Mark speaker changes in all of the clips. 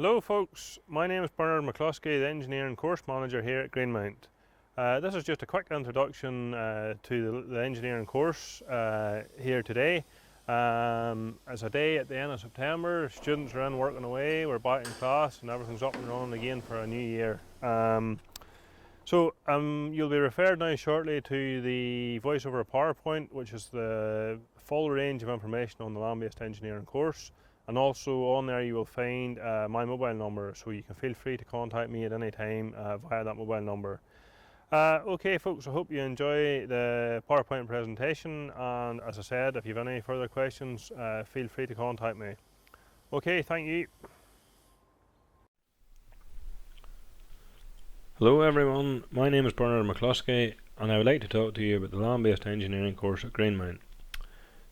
Speaker 1: Hello folks, my name is Bernard McCluskey, the Engineer and Course Manager here at Greenmount. This is just a quick introduction to the engineering course here today. It's a day at the end of September, students are in working away, we're back in class and everything's up and running again for a new year. You'll be referred now shortly to the voice over PowerPoint, which is the full range of information on the land-based engineering course. And also on there you will find my mobile number, so you can feel free to contact me at any time via that mobile number. Okay folks, I hope you enjoy the PowerPoint presentation, and as I said, if you have any further questions, feel free to contact me. Okay, thank you. Hello everyone, my name is Bernard McCluskey and I would like to talk to you about the land-based engineering course at Greenmount.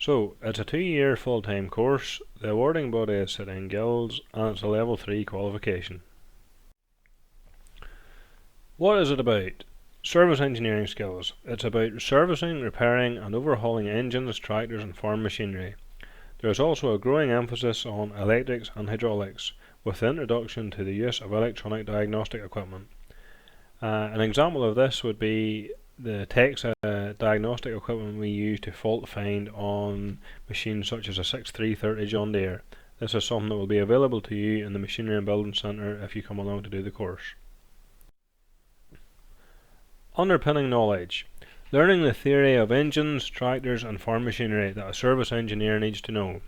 Speaker 1: So, it's a 2-year full-time course, the awarding body is City and Guilds, and it's a level 3 qualification. What is it about? Service engineering skills. It's about servicing, repairing and overhauling engines, tractors and farm machinery. There is also a growing emphasis on electrics and hydraulics, with the introduction to the use of electronic diagnostic equipment. An example of this would be the TEXA diagnostic equipment we use to fault find on machines such as a 6330 John Deere. This is something that will be available to you in the Machinery and Building Centre if you come along to do the course. Underpinning knowledge. Learning the theory of engines, tractors and farm machinery that a service engineer needs to know.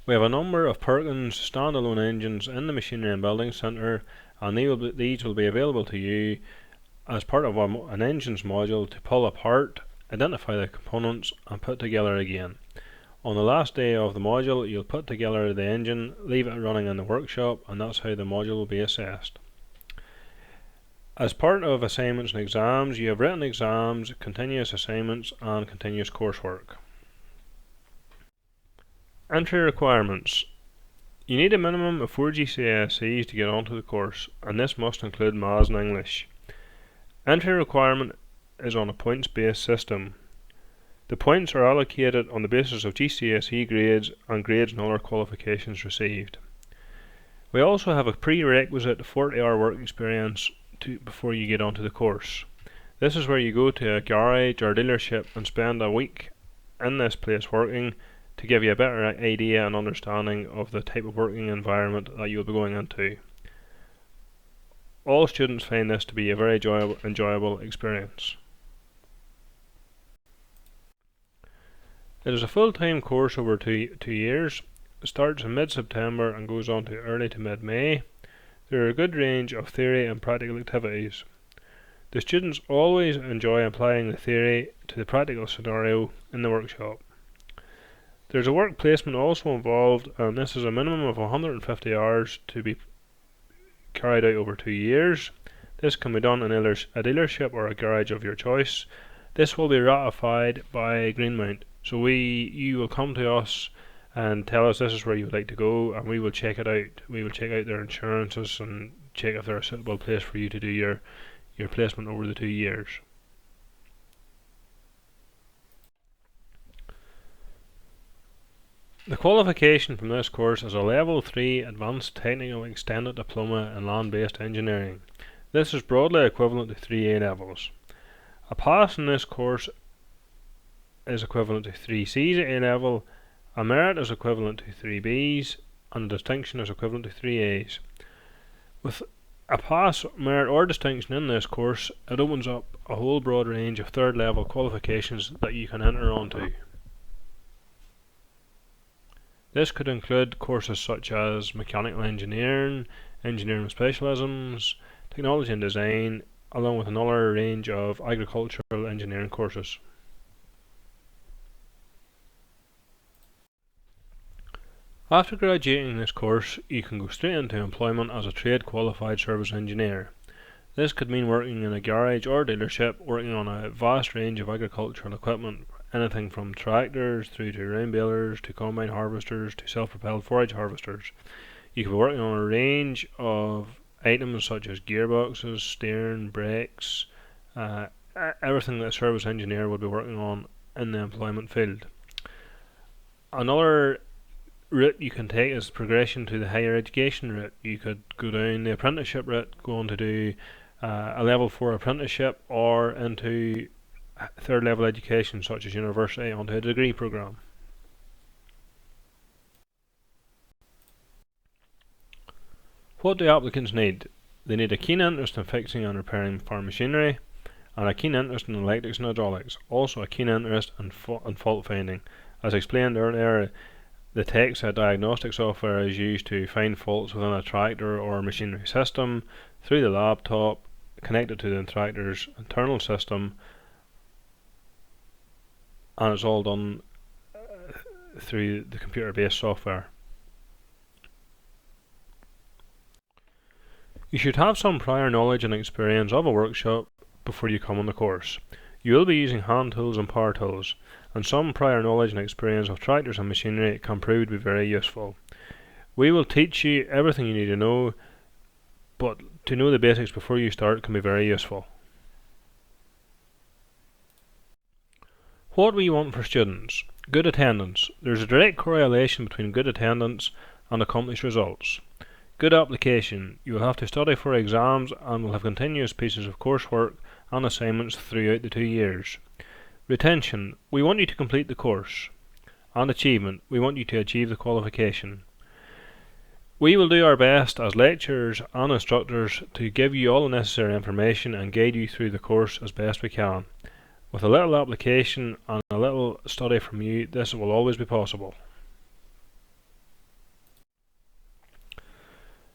Speaker 1: We have a number of Perkins standalone engines in the Machinery and Building Centre, and these will be available to you as part of an engines module to pull apart, identify the components and put together again. On the last day of the module you'll put together the engine, leave it running in the workshop, and that's how the module will be assessed. As part of assignments and exams, you have written exams, continuous assignments and continuous coursework. Entry requirements. You need a minimum of 4 GCSEs to get onto the course, and this must include Maths and English. Entry requirement is on a points-based system. The points are allocated on the basis of GCSE grades and grades and other qualifications received. We also have a prerequisite 40-hour work experience before you get onto the course. This is where you go to a garage or dealership and spend a week in this place working to give you a better idea and understanding of the type of working environment that you'll be going into. All students find this to be a very enjoyable experience. It is a full-time course over 2 years. It starts in mid-September and goes on to early to mid-May. There are a good range of theory and practical activities. The students always enjoy applying the theory to the practical scenario in the workshop. There is a work placement also involved, and this is a minimum of 150 hours to be carried out over 2 years. This can be done in either a dealership or a garage of your choice. This will be ratified by Greenmount, so you will come to us and tell us this is where you would like to go, and we will check it out. We will check out their insurances and check if they're a suitable place for you to do your placement over the 2 years. The qualification from this course is a Level 3 Advanced Technical Extended Diploma in Land-Based Engineering. This is broadly equivalent to 3 A-levels. A pass in this course is equivalent to 3 C's at A-level, a merit is equivalent to 3 B's, and a distinction is equivalent to 3 A's. With a pass, merit or distinction in this course, it opens up a whole broad range of 3rd level qualifications that you can enter onto. This could include courses such as mechanical engineering, engineering specialisms, technology and design, along with another range of agricultural engineering courses. After graduating this course, you can go straight into employment as a trade qualified service engineer. This could mean working in a garage or dealership, working on a vast range of agricultural equipment, anything from tractors through to round balers to combine harvesters to self-propelled forage harvesters. You could be working on a range of items such as gearboxes, steering, brakes, everything that a service engineer would be working on in the employment field. Another route you can take is progression to the higher education route. You could go down the apprenticeship route, go on to do a level 4 apprenticeship, or into third level education such as university onto a degree programme. What do applicants need? They need a keen interest in fixing and repairing farm machinery, and a keen interest in electrics and hydraulics, also a keen interest in fault finding. As explained earlier, the TEXA diagnostic software is used to find faults within a tractor or machinery system through the laptop connected to the tractor's internal system, and it's all done through the computer-based software. You should have some prior knowledge and experience of a workshop before you come on the course. You will be using hand tools and power tools, and some prior knowledge and experience of tractors and machinery can prove to be very useful. We will teach you everything you need to know, but to know the basics before you start can be very useful. What we want for students? Good attendance. There is a direct correlation between good attendance and accomplished results. Good application. You will have to study for exams and will have continuous pieces of coursework and assignments throughout the 2 years. Retention. We want you to complete the course. And achievement. We want you to achieve the qualification. We will do our best as lecturers and instructors to give you all the necessary information and guide you through the course as best we can. With a little application and a little study from you, this will always be possible.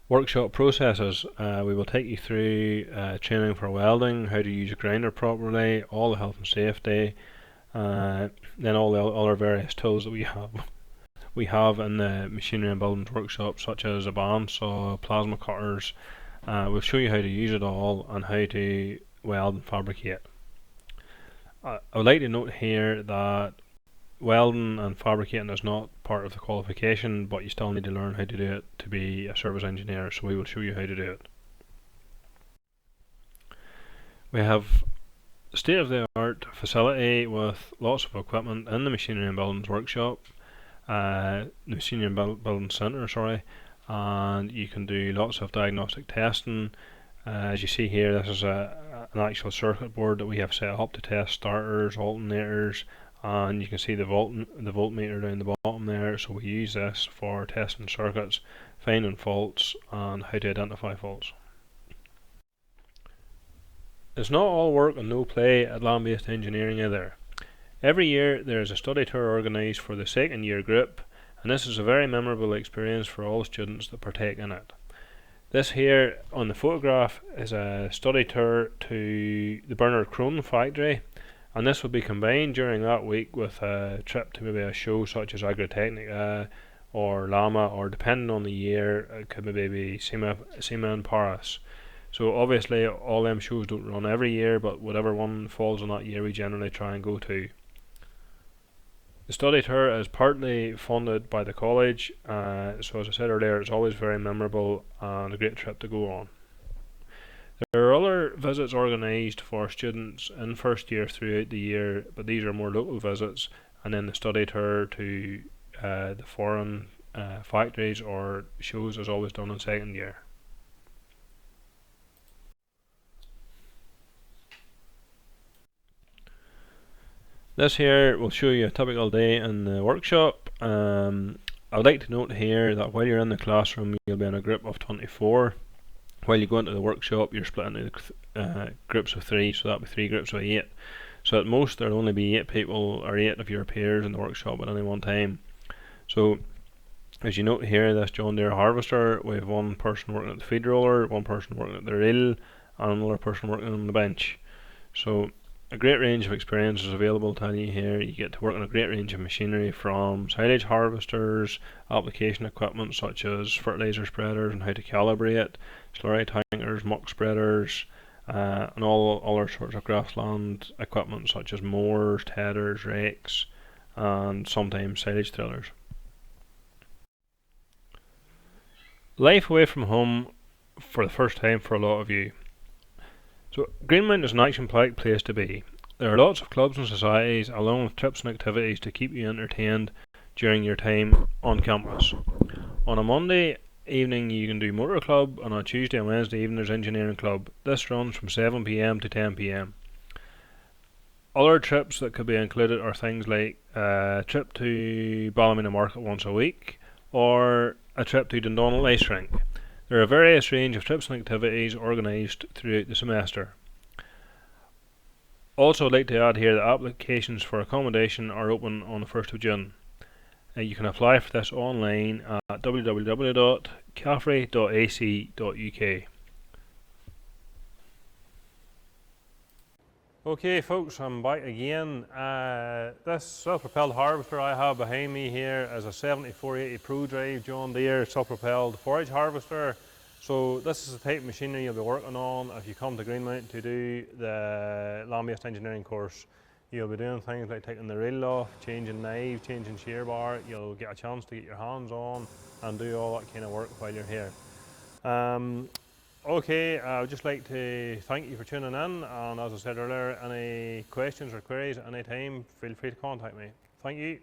Speaker 1: Workshop processes. We will take you through training for welding, how to use a grinder properly, all the health and safety, then all the other various tools that we have in the machinery and buildings workshop, such as a bandsaw, plasma cutters. We'll show you how to use it all and how to weld and fabricate. I would like to note here that welding and fabricating is not part of the qualification, but you still need to learn how to do it to be a service engineer, so we will show you how to do it. We have state-of-the-art facility with lots of equipment in the machinery and buildings workshop, the machinery and buildings centre, and you can do lots of diagnostic testing. As you see here, this is an actual circuit board that we have set up to test starters, alternators, and you can see the voltmeter down the bottom there, so we use this for testing circuits, finding faults, and how to identify faults. It's not all work and no play at land-based engineering either. Every year there is a study tour organised for the second year group, and this is a very memorable experience for all students that partake in it. This here on the photograph is a study tour to the Bernard Crone factory, and this will be combined during that week with a trip to maybe a show such as Agritechnica or Llama, or depending on the year, it could maybe be SEMA in Paris. So obviously all them shows don't run every year, but whatever one falls on that year we generally try and go to. The study tour is partly funded by the college, so as I said earlier, it's always very memorable and a great trip to go on. There are other visits organised for students in first year throughout the year, but these are more local visits, and then the study tour to the foreign factories or shows is always done in second year. This here will show you a typical day in the workshop. I would like to note here that while you're in the classroom you'll be in a group of 24. While you go into the workshop you're split into groups of 3, so that'll be 3 groups of 8. So at most there'll only be 8 people or 8 of your peers in the workshop at any one time. So as you note here, this John Deere harvester, we have one person working at the feed roller, one person working at the reel, and another person working on the bench. So a great range of experience is available to you here. You get to work on a great range of machinery, from silage harvesters, application equipment such as fertilizer spreaders and how to calibrate, slurry tankers, muck spreaders, and all other sorts of grassland equipment such as mowers, tedders, rakes, and sometimes silage thrillers. Life away from home for the first time for a lot of you. So Greenmount is an action-packed place to be. There are lots of clubs and societies, along with trips and activities to keep you entertained during your time on campus. On a Monday evening you can do motor club, and on a Tuesday and Wednesday evening there's engineering club. This runs from 7 p.m. to 10 p.m. Other trips that could be included are things like a trip to Ballymena Market once a week, or a trip to Dundonald Ice Rink. There are a various range of trips and activities organised throughout the semester. Also, I'd like to add here that applications for accommodation are open on the 1st of June. You can apply for this online at www.cafre.ac.uk. Okay folks, I'm back again. This self-propelled harvester I have behind me here is a 7480 Pro Drive John Deere self-propelled forage harvester. So this is the type of machinery you'll be working on if you come to Greenmount to do the land-based engineering course. You'll be doing things like taking the reel off, changing knives, changing shear bar. You'll get a chance to get your hands on and do all that kind of work while you're here. Okay, I would just like to thank you for tuning in, and as I said earlier, any questions or queries at any time, feel free to contact me. Thank you.